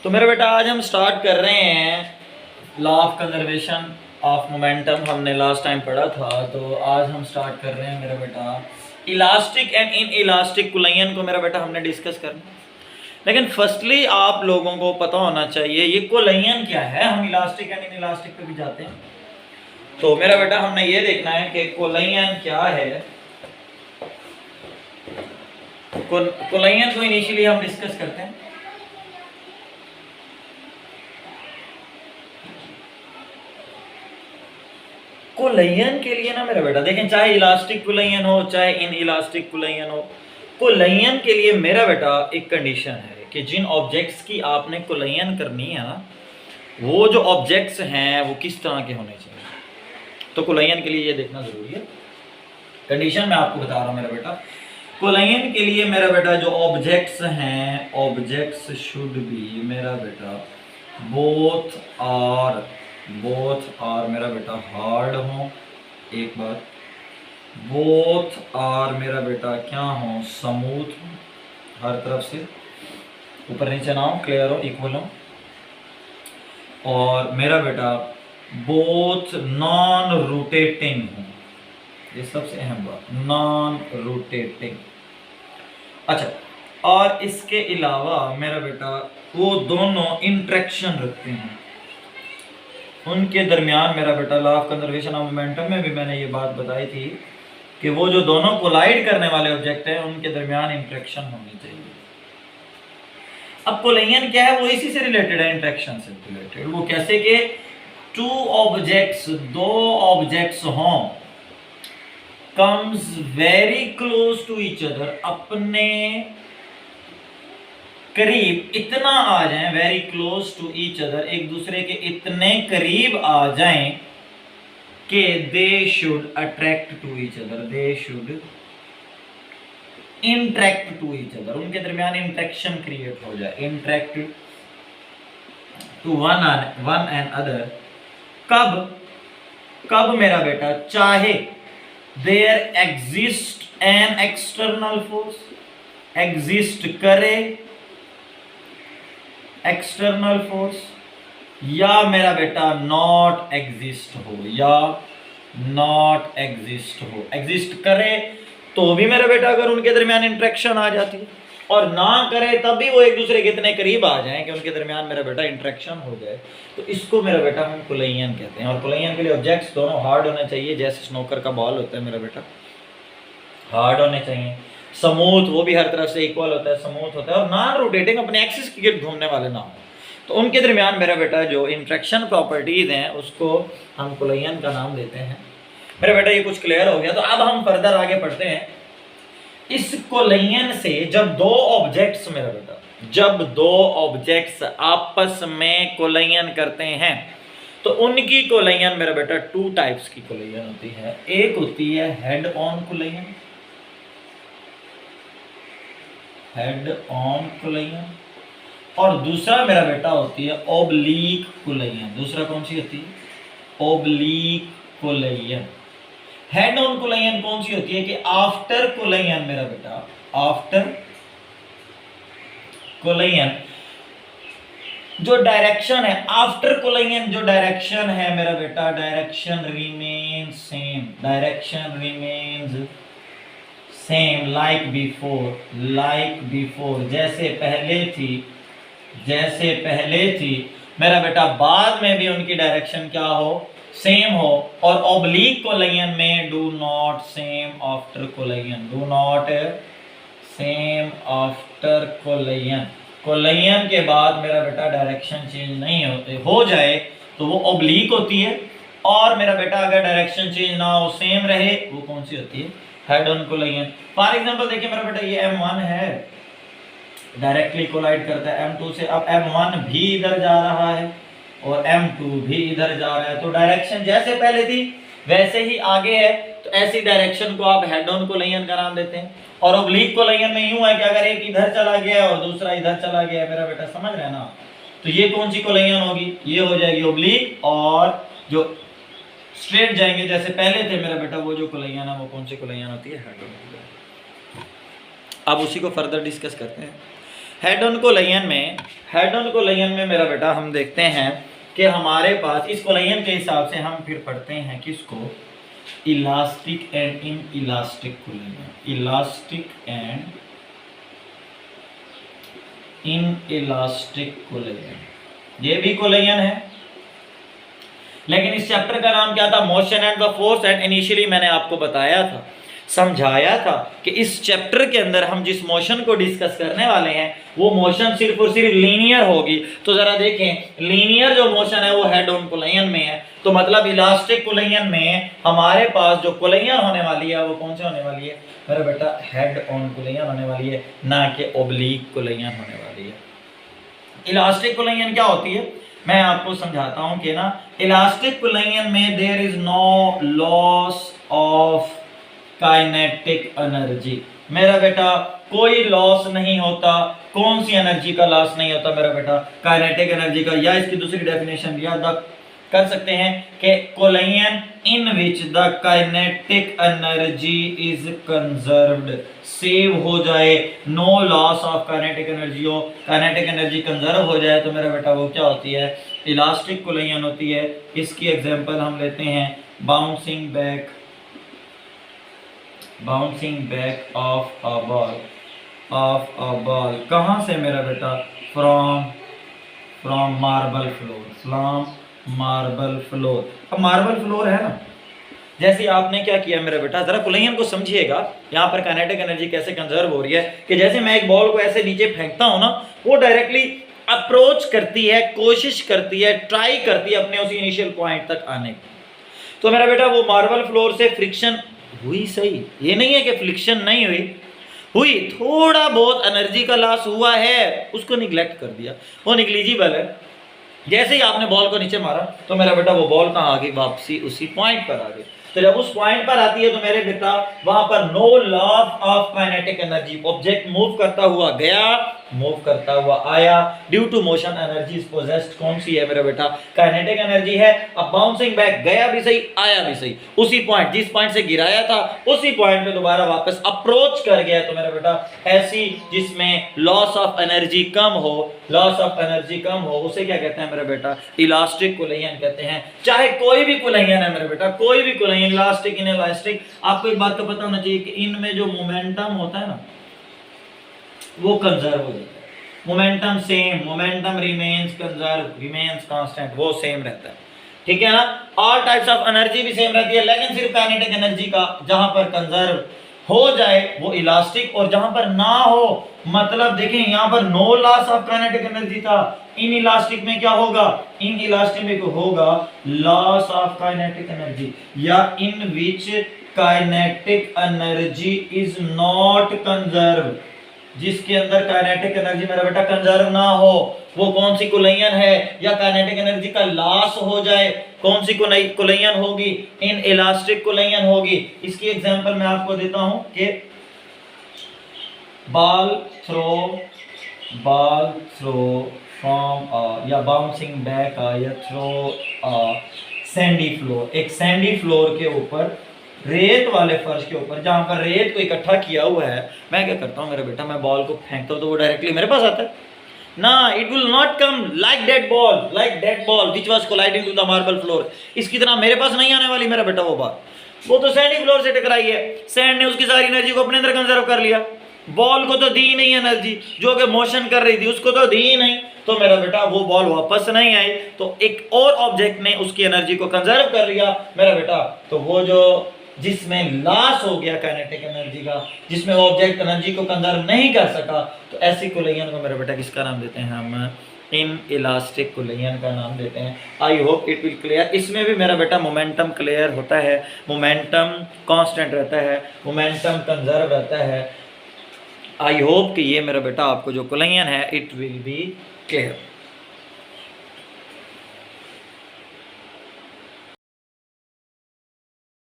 तो मेरा बेटा आज हम स्टार्ट कर रहे हैं law of conservation of momentum. हमने लास्ट टाइम पढ़ा था, तो आज हम स्टार्ट कर रहे हैं मेरा बेटा इलास्टिक एंड इन इलास्टिक कुलयन को मेरा बेटा हमने डिस्कस करना। लेकिन फर्स्टली आप लोगों को पता होना चाहिए ये कुलयन क्या है। हम इलास्टिक एंड इन इलास्टिक पे भी जाते हैं, तो मेरा बेटा हमने ये देखना है कि कुलयन क्या है। कुलयन को इनिशियली हम डिस्कस करते हैं। कुलयन के लिए ना मेरा बेटा देखें, चाहे इलास्टिक कुलयन हो चाहे इन इलास्टिक कुलयन हो, कुलयन के लिए मेरा बेटा एक कंडीशन है कि जिन ऑब्जेक्ट्स की आपने कुलयन करनी है ना, वो जो ऑब्जेक्ट्स हैं वो किस तरह के होने चाहिए। तो कुलयन के लिए ये देखना जरूरी है। कंडीशन मैं आपको बता रहा हूँ मेरा बेटा। कुलयन के लिए मेरा बेटा जो ऑब्जेक्ट्स हैं, ऑब्जेक्ट्स शुड बी मेरा बेटा बोथ आर मेरा बेटा हार्ड हो। एक बार बोथ आर मेरा बेटा क्या हो, स्मूथ हो, हर तरफ से ऊपर नीचे ना हो, क्लियर हो, इक्वल हो। और मेरा बेटा बोथ नॉन रोटेटिंग हो, ये सबसे अहम बात, नॉन रोटेटिंग। अच्छा, और इसके अलावा मेरा बेटा वो दोनों इंट्रैक्शन रखते हैं, उनके दरमियान मेरा बेटा law of conservation of momentum में भी मैंने ये बात बताई थी कि वो जो दोनों कोलाइड करने वाले ऑब्जेक्ट हैं उनके दरमियान इंट्रैक्शन होनी चाहिए। अब कुलयन क्या है, वो इसी से रिलेटेड है, इंट्रैक्शन से रिलेटेड। वो कैसे कि टू ऑब्जेक्ट्स, दो ऑब्जेक्ट्स हों, comes very close to each other, अपने करीब इतना आ जाएं, very close to each other, एक दूसरे के इतने करीब आ जाएं कि they should attract to each other, they should interact to each other, उनके दरमियान इंट्रैक्शन क्रिएट हो जाए, interact to one and other. कब मेरा बेटा, चाहे there exist an external force, exist करे एक्सटर्नल फोर्स, या मेरा बेटा नॉट एग्जिस्ट हो, या नॉट एग्जिस्ट हो। एग्जिस्ट करे तो भी मेरा बेटा अगर उनके दरमियान इंट्रैक्शन आ जाती है, और ना करे तब भी वो एक दूसरे के इतने करीब आ जाएं कि उनके दरमियान मेरा बेटा इंट्रैक्शन हो जाए, तो इसको मेरा बेटा हम कुलयन कहते हैं। और कुलयन के लिए ऑब्जेक्ट्स दोनों हार्ड होने चाहिए, जैसे स्नोकर का बॉल होता है मेरा बेटा, हार्ड होने चाहिए। स्मूथ, वो भी हर तरफ से इक्वल होता है, स्मूथ होता है, और नॉन रोटेटिंग, अपने एक्सिस के गिर्द घूमने वाले ना हो। तो उनके दरमियान मेरा बेटा जो इंट्रैक्शन प्रॉपर्टीज हैं उसको हम कुलयन का नाम देते हैं। मेरा बेटा ये कुछ क्लियर हो गया। तो अब हम फर्दर आगे पढ़ते हैं। इस कुलयन से जब दो ऑब्जेक्ट्स मेरा बेटा, जब दो ऑब्जेक्ट्स आपस में कुलयन करते हैं तो उनकी कुलयन मेरा बेटा टू टाइप्स की कुलयन होती है। एक होती है हेड ऑन कुलयन, हेड ऑन कुलयन, और दूसरा मेरा बेटा होती है ओब्लीक कुलयन। दूसरा कौन सी होती है, ओब्लीक कुलयन। हेड ऑन कुलयन कौन सी होती है कि आफ्टर कुलयन मेरा बेटा, आफ्टर कुलयन जो डायरेक्शन है, आफ्टर कुलयन जो डायरेक्शन है मेरा बेटा, direction remain same, direction remains same, like before, जैसे पहले थी मेरा बेटा, बाद में भी उनकी डायरेक्शन क्या हो, सेम हो। और ओब्लीक कुलयन में do not same after colon, do not same after colon. Colon के बाद मेरा बेटा डायरेक्शन चेंज नहीं होते, हो जाए तो वो ओब्लीक होती है, और मेरा बेटा अगर डायरेक्शन चेंज ना हो, सेम रहे, वो कौन सी होती है, हेड ऑन कुलयन। फॉर एग्जांपल देखिए मेरा बेटा, ये M1 है, डायरेक्टली कोलाइड करता है M2 से। अब M1 भी इधर जा रहा है और M2 भी इधर जा रहा है, तो डायरेक्शन जैसे पहले थी वैसे ही आगे है, तो ऐसी डायरेक्शन को आप हेड ऑन कुलयन का नाम देते हैं। और ओब्लीक कुलयन में यूं है कि अगर एक इधर चला गया और दूसरा इधर चला गया मेरा बेटा, समझ रहे हैं ना, तो ये कौन सी कुलयन होगी, ये हो जाएगी ओब्लीक। और जो स्ट्रेट जाएंगे जैसे पहले थे मेरा बेटा, वो जो कुलयन है वो कौन सी कुलयन होती है, हेड ऑन कुलयन। अब उसी को फर्दर डिस्कस करते हैं। हेड ऑन कोलिजन में मेरा बेटा हम देखते हैं कि हमारे पास इस कोलिजन के हिसाब से हम फिर पढ़ते हैं किसको, elastic and in elastic collision, elastic and in elastic collision, ये भी कोलिजन है। लेकिन इस चैप्टर का नाम क्या था, motion and the force. And initially मैंने आपको बताया था, समझाया था कि इस चैप्टर के अंदर हम जिस मोशन को डिस्कस करने वाले हैं वो मोशन सिर्फ और सिर्फ लीनियर होगी। तो जरा देखें, लीनियर जो मोशन है वो हेड ऑन कोलिजन में है, तो मतलब इलास्टिक कोलिजन में हमारे पास जो कोलिजन होने वाली है वो कौन से होने वाली है मेरा बेटा, हेड ऑन कोलिजन होने वाली है, ना कि ओब्लिक कोलिजन होने वाली है। इलास्टिक कोलिजन क्या होती है मैं आपको समझाता हूं कि ना, इलास्टिक कोलिजन में there is no loss of kinetic energy. मेरा बेटा कोई लॉस नहीं होता। कौन सी एनर्जी का लॉस नहीं होता मेरा बेटा, काइनेटिक एनर्जी का। या इसकी दूसरी डेफिनेशन याद कर सकते हैं कि collision in which the kinetic energy is conserved, save हो जाए, no loss of kinetic energy हो, काइनेटिक एनर्जी कंजर्व हो जाए, तो मेरा बेटा वो क्या होती है, इलास्टिक कोलिजन होती है। इसकी एग्जांपल हम लेते हैं bouncing back of a ball, कहां से मेरा बेटा, फ्रॉम मार्बल फ्लोर। अब मार्बल फ्लोर है ना, जैसे आपने क्या किया मेरा बेटा, जरा कोलिजन को समझिएगा, यहाँ पर काइनेटिक एनर्जी कैसे कंजर्व हो रही है कि जैसे मैं एक बॉल को ऐसे नीचे फेंकता हूं ना, वो डायरेक्टली अप्रोच करती है, कोशिश करती है, ट्राई करती है अपने उस इनिशियल पॉइंट तक आने की। तो मेरा बेटा वो मार्बल फ्लोर से फ्रिक्शन हुई, सही, ये नहीं है कि फ्रिक्शन नहीं हुई, थोड़ा बहुत एनर्जी का लॉस हुआ है, उसको निग्लेक्ट कर दिया, वो निग्लिजिबल है। जैसे ही आपने बॉल को नीचे मारा तो मेरा बेटा वो बॉल कहाँ आ गई, वापसी उसी पॉइंट पर आ गई। तो जब उस पॉइंट पर आती है तो मेरे बेटा वहां पर no loss of kinetic energy, object move करता हुआ गया, मूव करता हुआ आया, due to motion energy is possessed, कौन सी है मेरा बेटा, काइनेटिक एनर्जी है। अब बाउंसिंग बैक, गया भी सही आया भी सही, उसी पॉइंट, जिस पॉइंट से गिराया था उसी पॉइंट पे दोबारा वापस अप्रोच कर गया, तो मेरा बेटा ऐसी जिसमें लॉस ऑफ एनर्जी कम हो, उसे क्या कहते हैं मेरा बेटा, इलास्टिक कोलिजन कहते हैं। चाहे कोई भी कोलिजन है मेरा बेटा, कोई भी कोलिजन, इलास्टिक इनइलास्टिक, आपको एक बात तो पता होना चाहिए कि इनमें जो मोमेंटम होता है ना वो कंजर्व हो जाता है, momentum same, momentum remains constant, वो सेम रहता है, ठीक है ना। ऑल टाइप्स ऑफ एनर्जी भी सेम रहती है, लेकिन सिर्फ काइनेटिक एनर्जी का जहां पर कंजर्व हो जाए वो इलास्टिक, और जहां पर ना हो, मतलब देखें यहां पर no loss of kinetic energy था, इन इलास्टिक में क्या होगा, इन इलास्टिक में होगा लॉस ऑफ काइनेटिक एनर्जी, या in which kinetic energy is not conserve, जिसके अंदर काइनेटिक एनर्जी मेरा बेटा कंजर्व ना हो, वो कौन सी कोलिजन है, या काइनेटिक एनर्जी का लॉस हो जाए, कौन सी कोलिजन होगी, इन इलास्टिक कोलिजन होगी। इसकी एग्जांपल मैं आपको देता हूं कि बॉल थ्रो फ्रॉम या बाउंसिंग बैक या थ्रो सैंडी फ्लोर, एक सैंडी फ्लोर के ऊपर, रेत वाले फर्श के ऊपर, जहां पर रेत को इकट्ठा किया हुआ है, मैं क्या करता हूं मेरा बेटा, मैं बॉल को फेंकता हूं तो वो डायरेक्टली मेरे पास आता है ना, it will not come like that ball which was colliding to the marble floor, इसकी तरह मेरे पास नहीं आने वाली मेरा बेटा वो बॉल, वो तो सैंडी फ्लोर से टकराई है, सैंड ने उसकी सारी एनर्जी को अपने अंदर कंजर्व कर लिया, बॉल को तो दी ही नहीं एनर्जी, जो कि मोशन कर रही थी उसको तो दी ही नहीं, तो मेरा बेटा वो बॉल वापस नहीं आई, तो एक और ऑब्जेक्ट ने उसकी एनर्जी को कंजर्व कर लिया मेरा बेटा, तो वो जो जिसमें लॉस हो गया काइनेटिक एनर्जी का, जिसमें वो ऑब्जेक्ट एनर्जी को कंजर्व नहीं कर सका, तो ऐसी कोलिजन को मेरा बेटा किसका नाम देते हैं हम, इन इलास्टिक कोलिजन का नाम देते हैं। I hope it will clear. इसमें भी मेरा बेटा मोमेंटम क्लियर होता है, मोमेंटम कांस्टेंट रहता है, मोमेंटम कंजर्व रहता है। आई होप कि ये मेरा बेटा आपको जो कोलिजन है इट विल बी क्लियर।